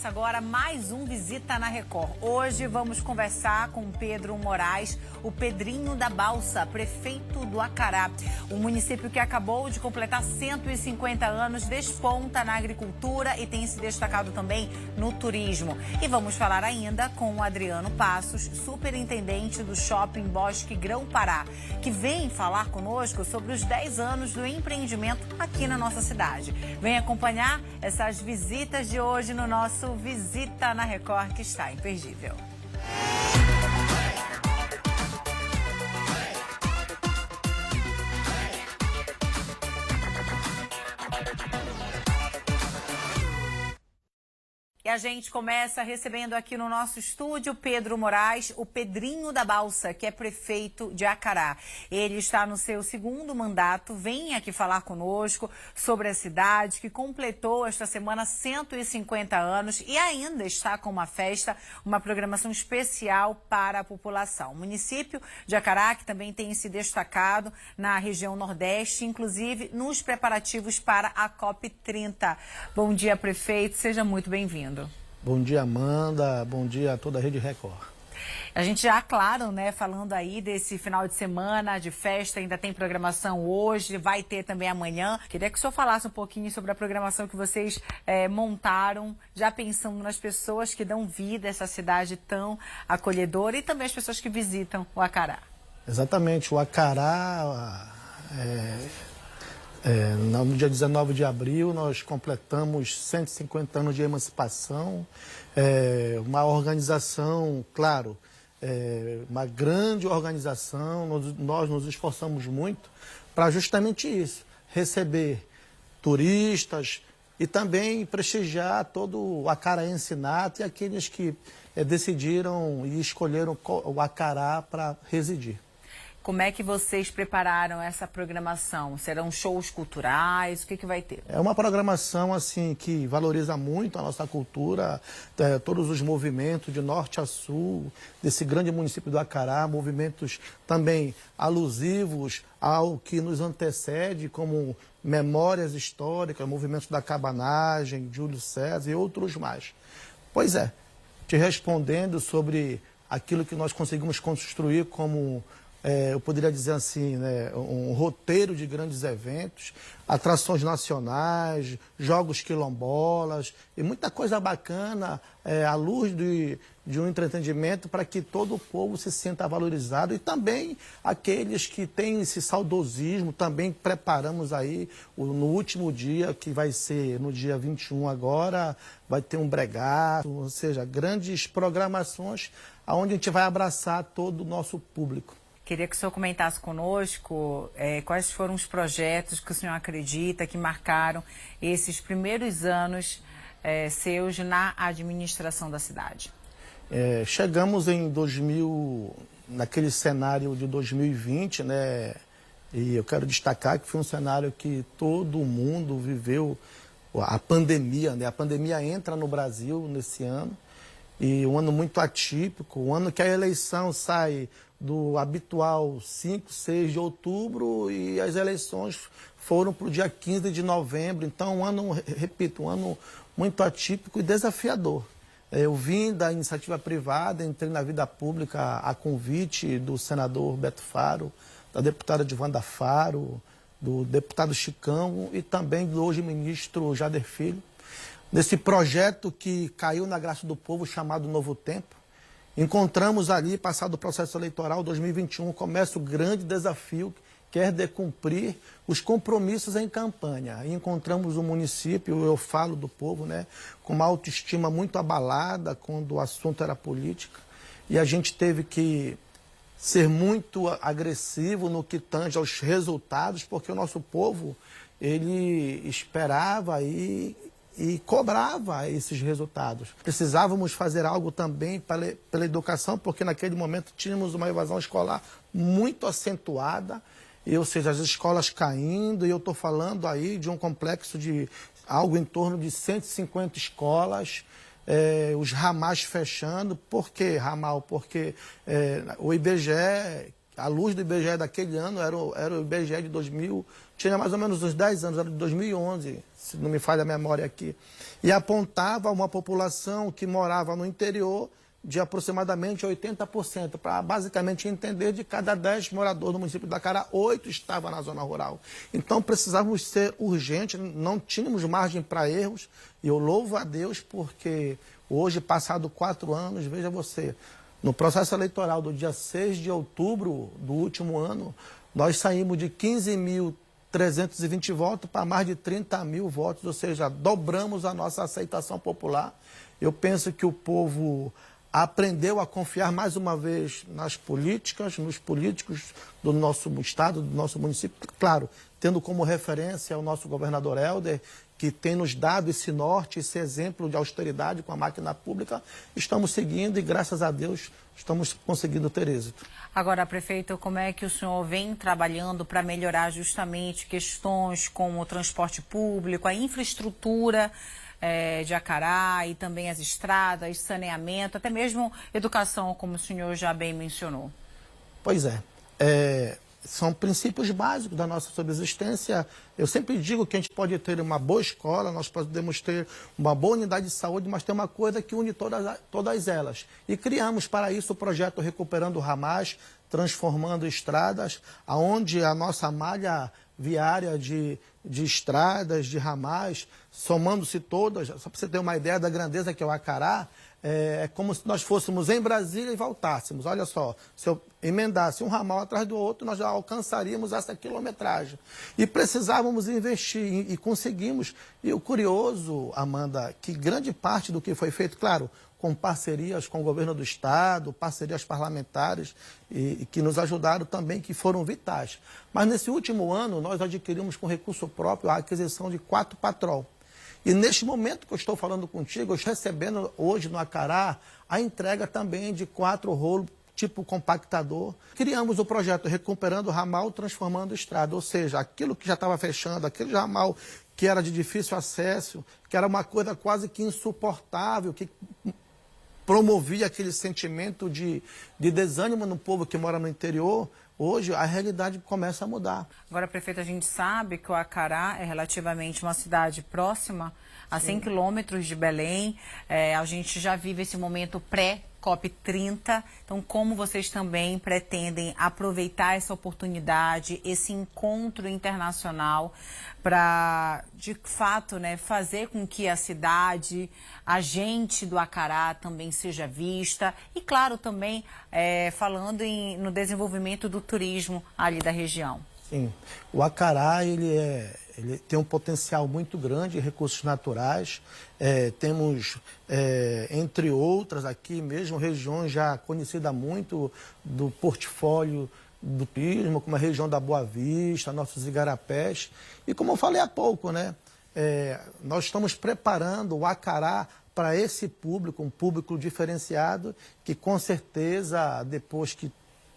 Agora mais um Visita na Record. Hoje vamos conversar com Pedro Moraes, o Pedrinho da Balsa, prefeito do Acará. O município que acabou de completar 150 anos desponta na agricultura e tem se destacado também no turismo. E vamos falar ainda com o Adriano Passos, superintendente do Shopping Bosque Grão-Pará, que vem falar conosco sobre os 10 anos do empreendimento aqui na nossa cidade. Vem acompanhar essas visitas de hoje no nosso Visita na Record, que está imperdível. E a gente começa recebendo aqui no nosso estúdio Pedro Moraes, o Pedrinho da Balsa, que é prefeito de Acará. Ele está no seu segundo mandato, vem aqui falar conosco sobre a cidade, que completou esta semana 150 anos e ainda está com uma festa, uma programação especial para a população. O município de Acará, que também tem se destacado na região Nordeste, inclusive nos preparativos para a COP30. Bom dia, prefeito, seja muito bem-vindo. Bom dia, Amanda. Bom dia a toda a Rede Record. A gente já, claro, né, falando aí desse final de semana de festa, ainda tem programação hoje, vai ter também amanhã. Queria que o senhor falasse um pouquinho sobre a programação que vocês montaram, já pensando nas pessoas que dão vida a essa cidade tão acolhedora e também as pessoas que visitam o Acará. Exatamente, o Acará... no dia 19 de abril, nós completamos 150 anos de emancipação, uma organização, claro, uma grande organização, nós nos esforçamos muito para justamente isso, receber turistas e também prestigiar todo o acaraense nato e aqueles que decidiram e escolheram o Acará para residir. Como é que vocês prepararam essa programação? Serão shows culturais? O que vai ter? É uma programação assim que valoriza muito a nossa cultura, todos os movimentos de norte a sul, desse grande município do Acará, movimentos também alusivos ao que nos antecede, como memórias históricas, movimentos da cabanagem, Júlio César e outros mais. Pois é, te respondendo sobre aquilo que nós conseguimos construir como... eu poderia dizer assim, né, um roteiro de grandes eventos, atrações nacionais, jogos quilombolas e muita coisa bacana à luz de um entretenimento para que todo o povo se sinta valorizado e também aqueles que têm esse saudosismo, também preparamos aí no último dia, que vai ser no dia 21 agora, vai ter um bregaço, ou seja, grandes programações onde a gente vai abraçar todo o nosso público. Queria que o senhor comentasse conosco quais foram os projetos que o senhor acredita que marcaram esses primeiros anos seus na administração da cidade. Chegamos naquele cenário de 2020, né? E eu quero destacar que foi um cenário que todo mundo viveu, a pandemia, né? A pandemia entra no Brasil nesse ano, e um ano muito atípico, um ano que a eleição sai do habitual 5, 6 de outubro e as eleições foram para o dia 15 de novembro. Então, um ano, repito, um ano muito atípico e desafiador. Eu vim da iniciativa privada, entrei na vida pública a convite do senador Beto Faro, da deputada Divanda Faro, do deputado Chicão e também do hoje ministro Jader Filho, nesse projeto que caiu na graça do povo chamado Novo Tempo. Encontramos ali, passado o processo eleitoral 2021, começa o grande desafio, que é de cumprir os compromissos em campanha. E encontramos o município, eu falo do povo, né, com uma autoestima muito abalada quando o assunto era política. E a gente teve que ser muito agressivo no que tange aos resultados, porque o nosso povo, ele esperava e cobrava esses resultados. Precisávamos fazer algo também pela educação, porque naquele momento tínhamos uma evasão escolar muito acentuada, ou seja, as escolas caindo, e eu estou falando aí de um complexo de algo em torno de 150 escolas, os ramais fechando. Por que ramal? Porque o IBGE, a luz do IBGE daquele ano era o IBGE de 2000, tinha mais ou menos uns 10 anos, era de 2011, se não me falha a memória aqui, e apontava uma população que morava no interior de aproximadamente 80%, para basicamente entender de cada 10 moradores do município do Acará, 8 estavam na zona rural. Então precisávamos ser urgentes, não tínhamos margem para erros, e eu louvo a Deus porque hoje, passado 4 anos, veja você, no processo eleitoral do dia 6 de outubro do último ano, nós saímos de 15.320 votos para mais de 30 mil votos, ou seja, dobramos a nossa aceitação popular. Eu penso que o povo aprendeu a confiar mais uma vez nas políticas, nos políticos do nosso estado, do nosso município, claro, tendo como referência o nosso governador Helder, que tem nos dado esse norte, esse exemplo de austeridade com a máquina pública. Estamos seguindo e, graças a Deus, estamos conseguindo ter êxito. Agora, prefeito, como é que o senhor vem trabalhando para melhorar justamente questões como o transporte público, a infraestrutura de Acará e também as estradas, saneamento, até mesmo educação, como o senhor já bem mencionou? Pois é. São princípios básicos da nossa subsistência. Eu sempre digo que a gente pode ter uma boa escola, nós podemos ter uma boa unidade de saúde, mas tem uma coisa que une todas elas. E criamos para isso o projeto Recuperando Ramais, transformando estradas, onde a nossa malha viária de estradas, de ramais, somando-se todas, só para você ter uma ideia da grandeza que é o Acará, é como se nós fôssemos em Brasília e voltássemos. Olha só, se eu emendasse um ramal atrás do outro, nós já alcançaríamos essa quilometragem. E precisávamos investir, e conseguimos. E o curioso, Amanda, que grande parte do que foi feito, claro, com parcerias com o governo do estado, parcerias parlamentares, e que nos ajudaram também, que foram vitais. Mas nesse último ano, nós adquirimos com recurso próprio a aquisição de 4 patrol. E neste momento que eu estou falando contigo, eu estou recebendo hoje no Acará a entrega também de 4 rolos tipo compactador. Criamos o projeto Recuperando Ramal, Transformando Estrada, ou seja, aquilo que já estava fechando, aquele ramal que era de difícil acesso, que era uma coisa quase que insuportável, que promovia aquele sentimento de desânimo no povo que mora no interior. Hoje a realidade começa a mudar. Agora, prefeito, a gente sabe que o Acará é relativamente uma cidade próxima, a 100 quilômetros de Belém. A gente já vive esse momento pré-COP30. Então, como vocês também pretendem aproveitar essa oportunidade, esse encontro internacional, para, de fato, fazer com que a cidade, a gente do Acará também seja vista e, claro, também falando no desenvolvimento do turismo ali da região? Sim, o Acará ele tem um potencial muito grande em recursos naturais. Temos, entre outras aqui mesmo, regiões já conhecidas muito do portfólio do turismo, como a região da Boa Vista, nossos igarapés. E como eu falei há pouco, nós estamos preparando o Acará para esse público, um público diferenciado, que com certeza, depois que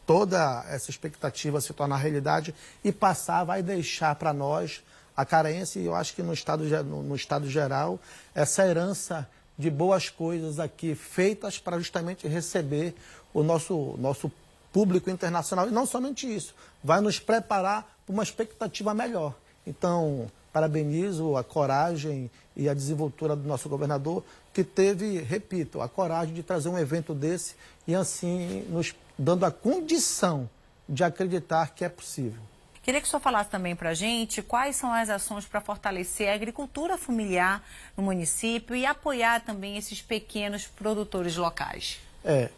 toda essa expectativa se tornar realidade e passar, vai deixar para nós, acaraense, e eu acho que no estado geral, essa herança de boas coisas aqui, feitas para justamente receber o nosso público internacional. E não somente isso, vai nos preparar para uma expectativa melhor. Então, parabenizo a coragem e a desenvoltura do nosso governador, que teve, repito, a coragem de trazer um evento desse e assim nos dando a condição de acreditar que é possível. Queria que o senhor falasse também para a gente quais são as ações para fortalecer a agricultura familiar no município e apoiar também esses pequenos produtores locais.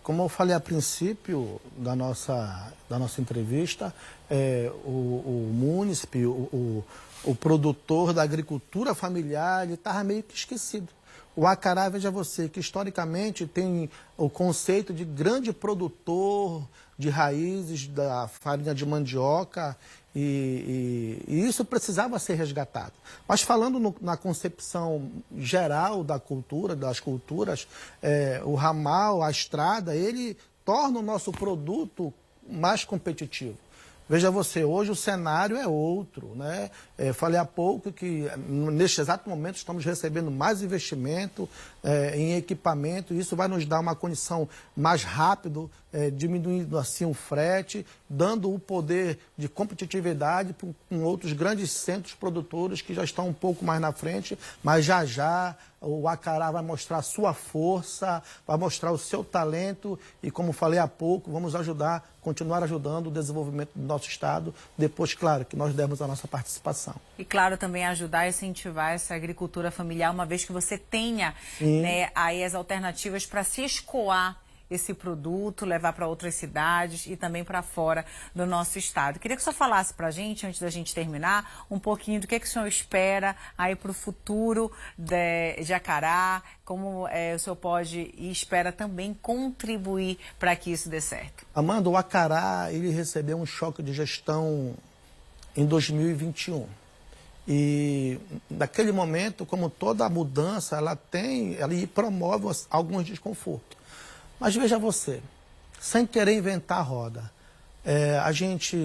Como eu falei a princípio da nossa entrevista, o munícipe, o produtor da agricultura familiar, ele estava meio que esquecido. O Acará, veja você, que historicamente tem o conceito de grande produtor de raízes da farinha de mandioca, e isso precisava ser resgatado. Mas falando na concepção geral da cultura, das culturas, o ramal, a estrada, ele torna o nosso produto mais competitivo. Veja você, hoje o cenário é outro, né? Falei há pouco que neste exato momento estamos recebendo mais investimento em equipamento, e isso vai nos dar uma condição mais rápido, diminuindo assim o frete, dando o poder de competitividade com outros grandes centros produtores que já estão um pouco mais na frente, mas já o Acará vai mostrar a sua força, vai mostrar o seu talento e, como falei há pouco, vamos continuar ajudando o desenvolvimento do nosso estado, depois, claro, que nós demos a nossa participação. E, claro, também ajudar a incentivar essa agricultura familiar, uma vez que você tenha, né, aí as alternativas para se escoar esse produto, levar para outras cidades e também para fora do nosso estado. Queria que o senhor falasse para a gente, antes da gente terminar, um pouquinho do que o senhor espera aí para o futuro de Acará, como o senhor pode e espera também contribuir para que isso dê certo. Amanda, o Acará, ele recebeu um choque de gestão em 2021. E naquele momento, como toda mudança, ela promove alguns desconfortos. Mas veja você, sem querer inventar a roda,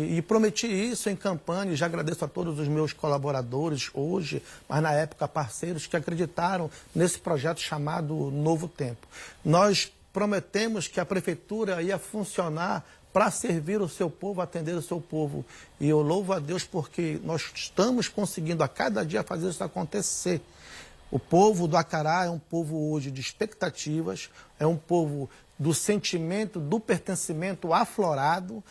e prometi isso em campanha, e já agradeço a todos os meus colaboradores hoje, mas na época parceiros, que acreditaram nesse projeto chamado Novo Tempo. Nós prometemos que a prefeitura ia funcionar para servir o seu povo, atender o seu povo. E eu louvo a Deus porque nós estamos conseguindo a cada dia fazer isso acontecer. O povo do Acará é um povo hoje de expectativas, é um povo do sentimento, do pertencimento aflorado,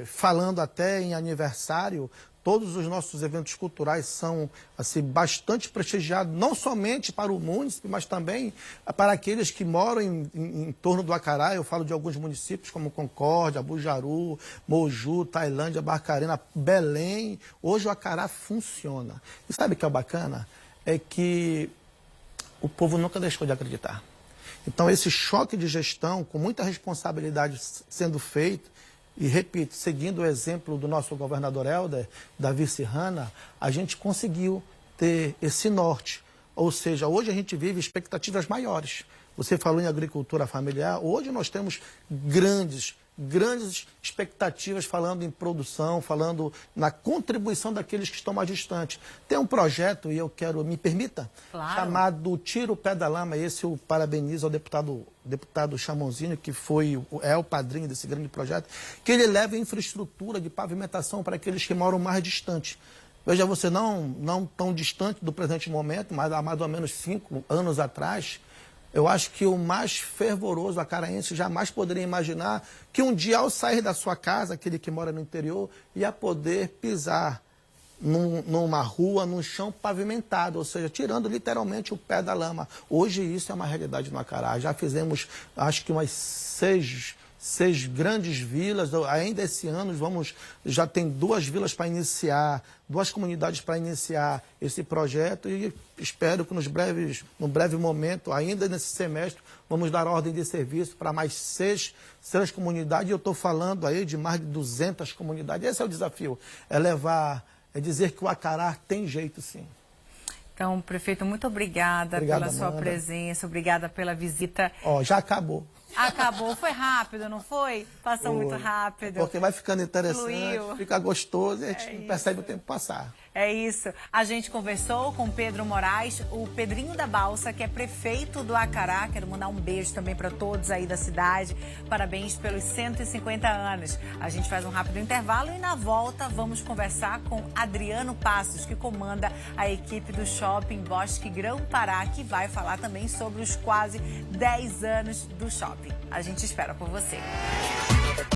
falando até em aniversário. Todos os nossos eventos culturais são assim, bastante prestigiados, não somente para o munícipe, mas também para aqueles que moram em torno do Acará. Eu falo de alguns municípios como Concórdia, Bujaru, Moju, Tailândia, Barcarena, Belém. Hoje o Acará funciona. E sabe o que é bacana? É que o povo nunca deixou de acreditar. Então, esse choque de gestão, com muita responsabilidade sendo feito, e repito, seguindo o exemplo do nosso governador Helder, da vice Hanna, a gente conseguiu ter esse norte. Ou seja, hoje a gente vive expectativas maiores. Você falou em agricultura familiar, hoje nós temos grandes expectativas falando em produção, falando na contribuição daqueles que estão mais distantes. Tem um projeto, e eu quero, me permita, chamado Tira o Pé da Lama. Esse eu parabenizo ao deputado Chamonzinho, que é o padrinho desse grande projeto, que ele leva infraestrutura de pavimentação para aqueles que moram mais distantes. Veja você, não tão distante do presente momento, mas há mais ou menos 5 anos atrás, eu acho que o mais fervoroso acaraense jamais poderia imaginar que um dia, ao sair da sua casa, aquele que mora no interior, ia poder pisar numa rua, num chão pavimentado, ou seja, tirando literalmente o pé da lama. Hoje isso é uma realidade no Acará. Já fizemos, acho que umas 6 grandes vilas. Ainda esse ano já tem 2 vilas para iniciar, 2 comunidades para iniciar esse projeto, e espero que no breve momento, ainda nesse semestre, vamos dar ordem de serviço para mais 6 comunidades. Eu estou falando aí de mais de 200 comunidades. Esse é o desafio, é dizer que o Acará tem jeito, sim. Então, prefeito, muito obrigada pela sua presença, obrigada pela visita. Já acabou. Acabou, foi rápido, não foi? Passou muito rápido. Porque vai ficando interessante, fica gostoso e a gente não percebe o tempo passar. É isso. A gente conversou com Pedro Moraes, o Pedrinho da Balsa, que é prefeito do Acará. Quero mandar um beijo também para todos aí da cidade. Parabéns pelos 150 anos. A gente faz um rápido intervalo e na volta vamos conversar com Adriano Passos, que comanda a equipe do Shopping Bosque Grão-Pará, que vai falar também sobre os quase 10 anos do shopping. A gente espera por você.